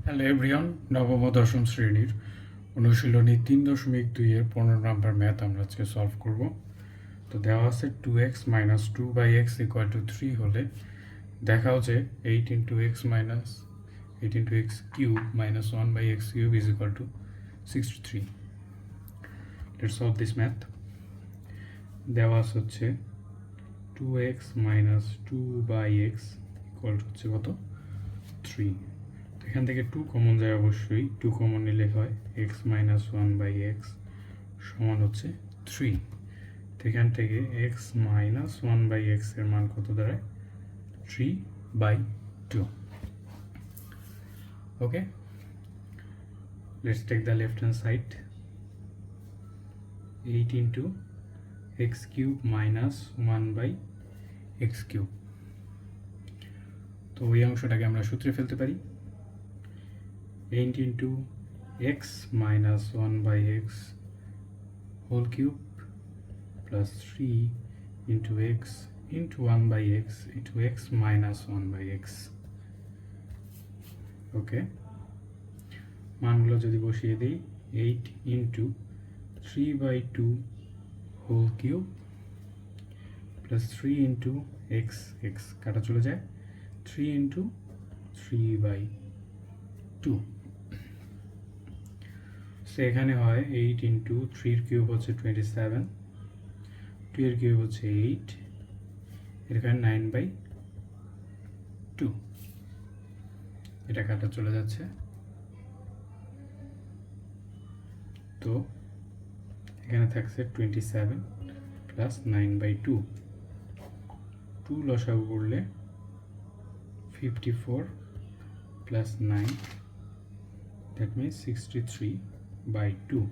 Hello everyone, নবম ও দশম শ্রেণীর অনুশীলনী 3.2-এর 15 নাম্বার ম্যাথ আমরা আজকে সলভ করব। তো দেওয়া আছে 2x - 2/x = 3 হলে দেখাও যে 8 × x - 8 × x cube minus 1/x cube is equal to 63. Let's solve this math. দেওয়া আছে হচ্ছে 2x - 2/x হচ্ছে কত 3। এখান থেকে 2 কমন যায়, অবশ্যই 2 কমন নিলে হয় x - 1/x সমান হচ্ছে 3। তো এখান থেকে x - 1/x এর মান কত দাঁড়ায় 3/2। Okay, let's take the left hand side. 8 × x cube minus 1/x cube। তো এই অংশটাকে আমরা সূত্রে ফেলতে পারি। 8 × x minus 1/x whole cube plus 3 × x into 1/x into x minus 1/x। ওকে, মানগুলো যদি বসিয়ে দিই 8 × 3/2 whole cube plus 3 × x, x কাটা চলে যায়, 3 × 3/2। সো এখানে হয় 8 × 3 এর কিউব হচ্ছে 27, 2 এর কিউব হচ্ছে 8, এখানে 9/2। এটা কাটা চলে যাচ্ছে, তো এখানে থাকছে 27 প্লাস 9/2। 2 লসাগু করলে 54 প্লাস 9, দ্যাট মিনস 63/2।